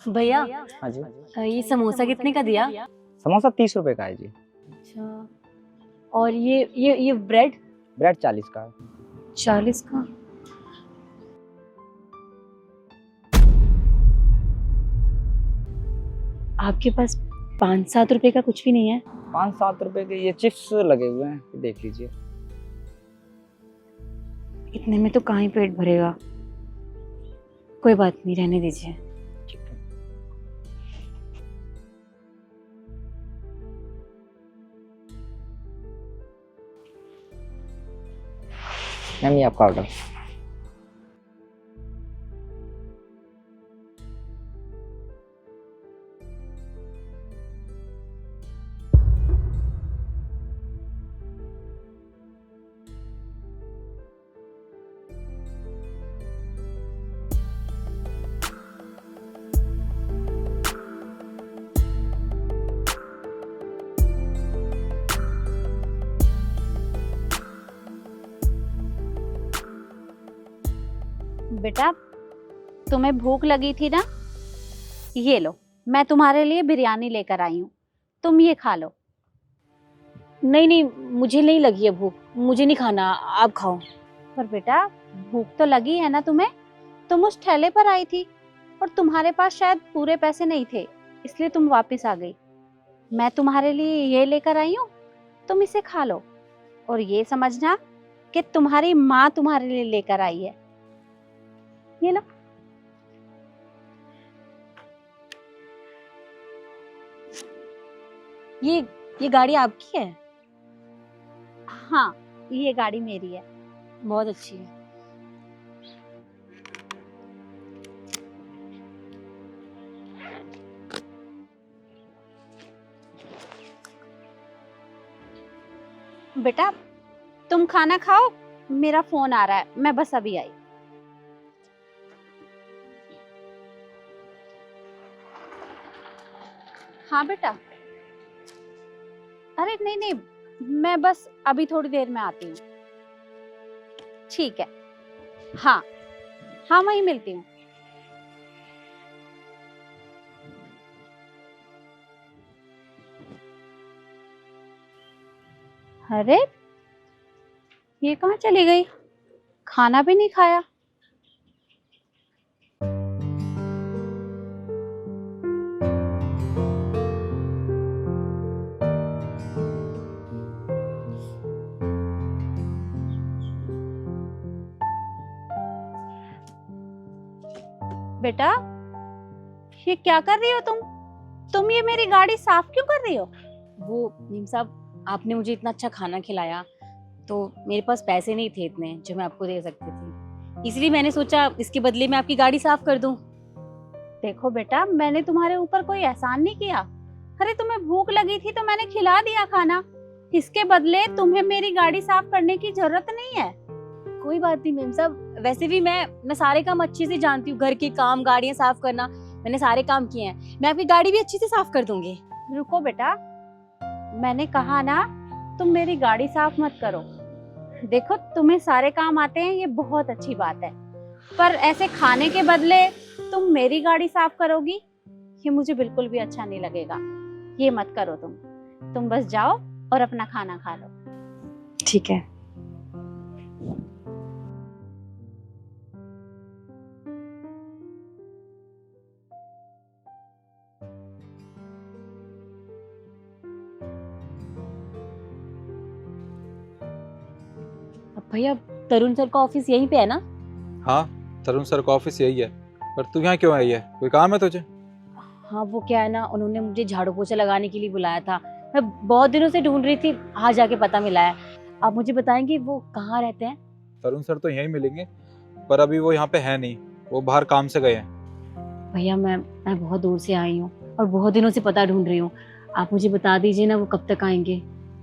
भैया हाँ जी। ये समोसा कितने का दिया? समोसा 30 रुपए का है जी। अच्छा। और ये ब्रेड ब्रेड 40 का है। 40 का। आपके पास 5-7 रुपए का कुछ भी नहीं है? 5-7 रुपए के ये चिप्स लगे हुए हैं, देख लीजिए। इतने में तो कहाँ ही पेट भरेगा। कोई बात नहीं, रहने दीजिए। ठीक है मैम, ये आपका ऑर्डर। बेटा, तुम्हें भूख लगी थी ना? ये लो, मैं तुम्हारे लिए बिरयानी लेकर आई हूँ, तुम ये खा लो। नहीं नहीं, मुझे नहीं लगी है भूख, मुझे नहीं खाना, आप खाओ। पर बेटा, भूख तो लगी है ना तुम्हें? तुम उस ठेले पर आई थी और तुम्हारे पास शायद पूरे पैसे नहीं थे, इसलिए तुम वापस आ गई। मैं तुम्हारे लिए ये लेकर आई हूँ, तुम इसे खा लो और ये समझना कि तुम्हारी माँ तुम्हारे लिए लेकर आई है। ये लो। ये गाड़ी आपकी है? हाँ, ये गाड़ी मेरी है। बहुत अच्छी है। बेटा, तुम खाना खाओ, मेरा फोन आ रहा है, मैं बस अभी आई। हाँ बेटा। अरे नहीं नहीं, मैं बस अभी थोड़ी देर में आती हूँ। ठीक है, हाँ हाँ, वहीं मिलती हूँ। अरे, ये कहाँ चली गई? खाना भी नहीं खाया। बेटा, ये क्या कर रही हो तुम ये मेरी गाड़ी साफ क्यों कर रही हो? वो नीम साहब, आपने मुझे इतना अच्छा खाना खिलाया तो मेरे पास पैसे नहीं थे इतने जो मैं आपको दे सकती थी, इसलिए मैंने सोचा इसके बदले में आपकी गाड़ी साफ कर दूं। देखो बेटा, मैंने तुम्हारे ऊपर कोई एहसान नहीं किया। अरे तुम्हें भूख लगी थी तो मैंने खिला दिया खाना, इसके बदले तुम्हें मेरी गाड़ी साफ करने की जरूरत नहीं है। कोई बात नहीं मेम साहब, वैसे भी मैं सारे काम अच्छे से जानती हूँ, घर के काम, गाड़ियाँ साफ करना, मैंने सारे काम किए हैं। मैं आपकी गाड़ी भी अच्छे से साफ कर दूंगी। रुको बेटा, मैंने कहा ना, तुम मेरी गाड़ी साफ मत करो। देखो, तुम्हें सारे काम आते हैं, ये बहुत अच्छी बात है, पर ऐसे खाने के बदले तुम मेरी गाड़ी साफ करोगी, ये मुझे बिल्कुल भी अच्छा नहीं लगेगा। ये मत करो तुम बस जाओ और अपना खाना खा लो। ठीक है। अब भैया, तरुण सर का ऑफिस यहीं पे है ना? हाँ, तरुण सर का ऑफिस यही है। पर तू यहाँ क्यों आई है? कोई काम है तुझे? हाँ, वो क्या है ना, उन्होंने मुझे झाड़ू पोछा लगाने के लिए बुलाया था। मैं बहुत दिनों से ढूंढ रही थी, आज जाके पता मिला है। आप मुझे बताएंगे वो कहाँ रहते हैं? तरुण सर तो यहीं मिलेंगे, पर अभी वो यहाँ पे है नहीं, वो बाहर काम से गए हैं। भैया, मैं बहुत दूर से आई हूँ और बहुत दिनों से पता ढूंढ रही हूँ। आप मुझे बता दीजिए ना, वो कब तक आएंगे?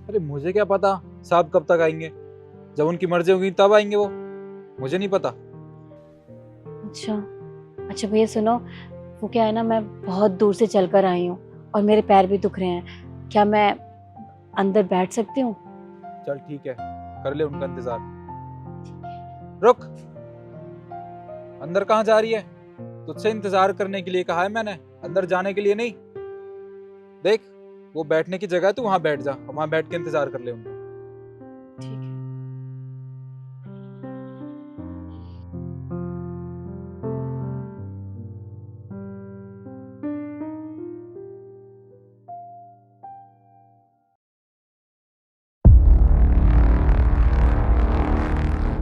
अरे मुझे क्या पता साहब कब तक आएंगे, जब उनकी मर्जी होगी तब आएंगे वो, मुझे नहीं पता। अच्छा भैया सुनो, वो क्या है ना, मैं बहुत दूर से चल कर आई हूँ और मेरे पैर भी दुख रहे हैं, क्या मैं अंदर बैठ सकती हूँ? चल ठीक है, कर ले उनका इंतजार। रुक, अंदर कहाँ जा रही है? तुझसे इंतजार करने के लिए कहा है मैंने। अंदर जाने के लिए नहीं। देख, वो बैठने की जगह है, तू वहां बैठ जा, वहां बैठ के इंतजार कर ले उनको। ठीक है।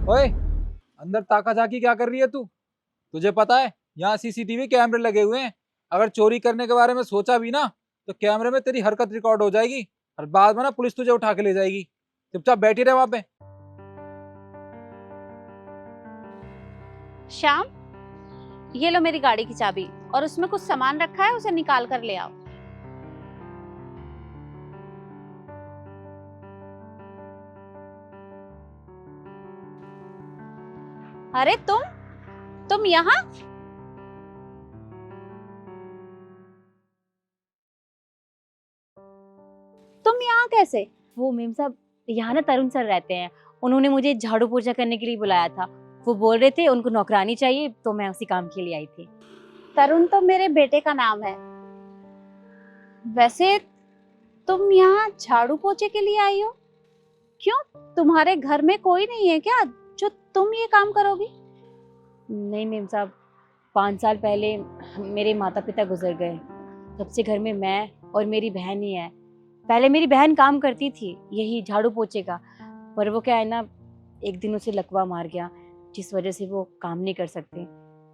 ओए, अंदर ताका झाकी क्या कर रही है तू? तुझे पता है यहाँ सीसीटीवी कैमरे लगे हुए हैं। अगर चोरी करने के बारे में सोचा भी ना तो कैमरे में तेरी हरकत रिकॉर्ड हो जाएगी और बाद में ना पुलिस तुझे उठा के ले जाएगी। चुपचाप बैठी रहे वहां पे। श्याम, ये लो मेरी गाड़ी की चाबी, और उसमें कुछ सामान रखा है, उसे निकाल कर ले आओ। अरे तुम यहाँ? तुम यहाँ कैसे? वो मेम साहब, यहाँ ना तरुण सर रहते हैं, उन्होंने मुझे झाड़ू पोछा करने के लिए बुलाया था। वो बोल रहे थे उनको नौकरानी चाहिए, तो मैं उसी काम के लिए आई थी। तरुण तो मेरे बेटे का नाम है। वैसे तुम यहाँ झाड़ू पोछे के लिए आई हो? क्यों, तुम्हारे घर में कोई नहीं है क्या जो तुम ये काम करोगी? नहीं मेम साहब, 5 साल पहले मेरे माता पिता गुजर गए। तब से घर में मैं और मेरी बहन ही है। पहले मेरी बहन काम करती थी यही झाड़ू पोछे का, पर वो क्या है ना, एक दिन उसे लकवा मार गया, जिस वजह से वो काम नहीं कर सकते।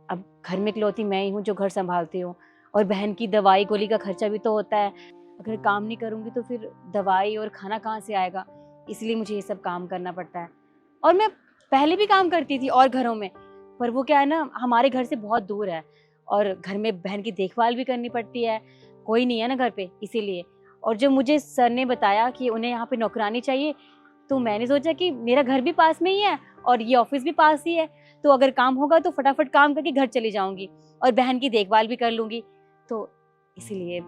अब घर में इकलौती मैं ही हूँ जो घर संभालती हूँ, और बहन की दवाई गोली का खर्चा भी तो होता है। अगर काम नहीं करूँगी तो फिर दवाई और खाना कहाँ से आएगा, इसलिए मुझे ये सब काम करना पड़ता है। और मैं पहले भी काम करती थी और घरों में, पर वो क्या है ना, हमारे घर से बहुत दूर है और घर में बहन की देखभाल भी करनी पड़ती है, कोई नहीं है ना घर पे, इसीलिए। और जब मुझे सर ने बताया कि उन्हें यहाँ पे नौकरानी चाहिए, तो मैंने सोचा कि मेरा घर भी पास में ही है और ये ऑफिस भी पास ही है, तो अगर काम होगा तो फटाफट काम करके घर चली जाऊंगी और बहन की देखभाल भी कर लूंगी, तो इसीलिए।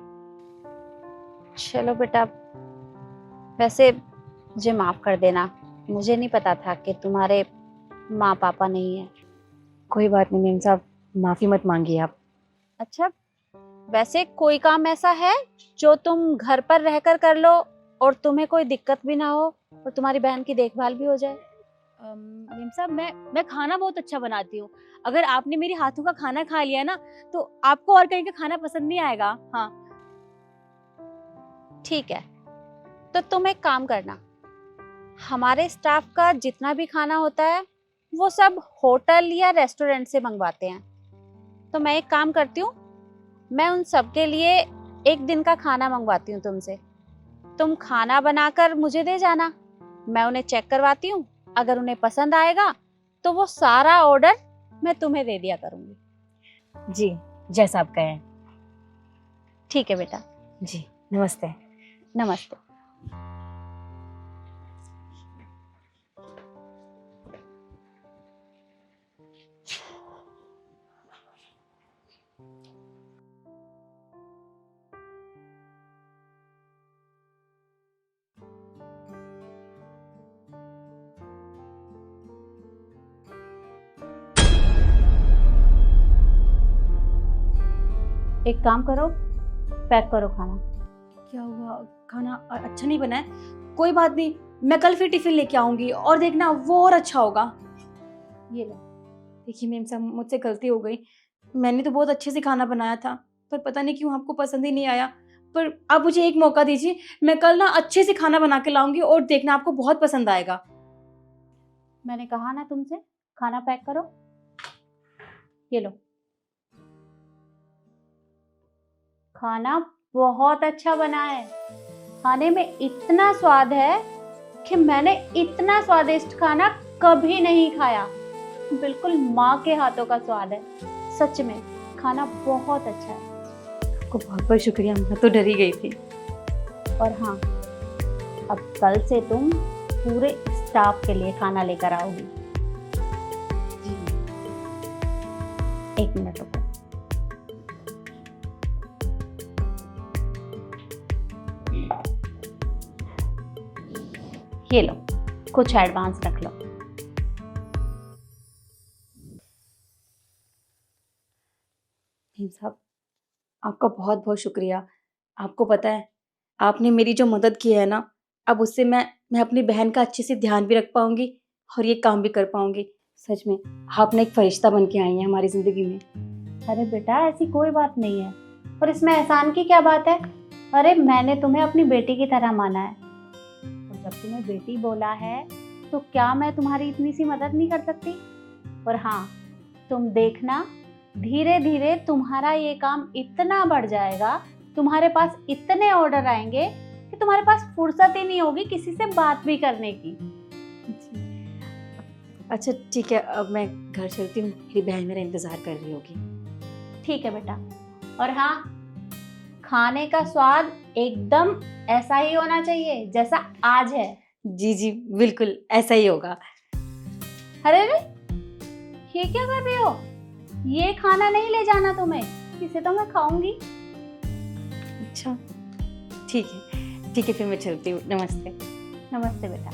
चलो बेटा, वैसे मुझे माफ कर देना, मुझे नहीं पता था कि तुम्हारे माँ पापा नहीं है। कोई बात नहीं मेम साहब, माफ़ी मत मांगिए आप। अच्छा, वैसे कोई काम ऐसा है जो तुम घर पर रहकर कर लो और तुम्हें कोई दिक्कत भी ना हो और तुम्हारी बहन की देखभाल भी हो जाए? मेम साहब, मैं खाना बहुत अच्छा बनाती हूँ। अगर आपने मेरे हाथों का खाना खा लिया ना, तो आपको और कहीं का खाना पसंद नहीं आएगा। हाँ ठीक है, तो तुम एक काम करना, हमारे स्टाफ का जितना भी खाना होता है वो सब होटल या रेस्टोरेंट से मंगवाते हैं। तो मैं एक काम करती हूँ, मैं उन सब के लिए एक दिन का खाना मंगवाती हूँ तुमसे। तुम खाना बनाकर मुझे दे जाना, मैं उन्हें चेक करवाती हूँ। अगर उन्हें पसंद आएगा तो वो सारा ऑर्डर मैं तुम्हें दे दिया करूँगी। जी, जैसा आप कहें। ठीक है बेटा। जी, नमस्ते। नमस्ते। एक काम करो, पैक करो खाना। क्या हुआ, खाना अच्छा नहीं बना है? कोई बात नहीं, मैं कल फिर टिफिन लेके आऊंगी और देखना वो और अच्छा होगा। ये लो। देखिए मैम साहब, मुझसे गलती हो गई। मैंने तो बहुत अच्छे से खाना बनाया था, पर पता नहीं क्यों आपको पसंद ही नहीं आया। पर आप मुझे एक मौका दीजिए, मैं कल ना अच्छे से खाना बना के लाऊंगी और देखना आपको बहुत पसंद आएगा। मैंने कहा ना तुमसे, खाना पैक करो। ये लो। खाना बहुत अच्छा बना है, खाने में इतना स्वाद है कि मैंने इतना स्वादिष्ट खाना कभी नहीं खाया। बिल्कुल माँ के हाथों का स्वाद है, सच में खाना बहुत अच्छा है। आपको बहुत बहुत शुक्रिया, मैं तो डर ही गई थी। और हाँ, अब कल से तुम पूरे स्टाफ के लिए खाना लेकर आओगी। एक मिनट रुको। ये लो, कुछ एडवांस रख लो। भीम साहब, आपका बहुत बहुत शुक्रिया। आपको पता है, आपने मेरी जो मदद की है ना, अब उससे मैं अपनी बहन का अच्छे से ध्यान भी रख पाऊंगी और ये काम भी कर पाऊंगी। सच में आप ना एक फरिश्ता बन के आई हैं हमारी ज़िंदगी में। अरे बेटा, ऐसी कोई बात नहीं है, और इसमें एहसान की क्या बात है। अरे मैंने तुम्हें अपनी बेटी की तरह माना है, और जब तुम्हें बेटी बोला है तो क्या मैं तुम्हारी इतनी सी मदद नहीं कर सकती। और हाँ, तुम देखना, धीरे धीरे तुम्हारा ये काम इतना बढ़ जाएगा, तुम्हारे पास इतने ऑर्डर आएंगे कि तुम्हारे पास फुर्सत ही नहीं होगी किसी से बात भी करने की। अच्छा ठीक है, अब मैं घर चलती हूँ, मेरी बहन मेरा इंतज़ार कर रही होगी। ठीक है बेटा, और हाँ, खाने का स्वाद एकदम ऐसा ही होना चाहिए जैसा आज है। जी जी बिल्कुल ऐसा ही होगा। अरे रे, ये क्या कर रही हो? ये खाना नहीं ले जाना तुम्हें, इसे तो मैं खाऊंगी। अच्छा ठीक है फिर मैं चलती हूँ। नमस्ते। नमस्ते बेटा।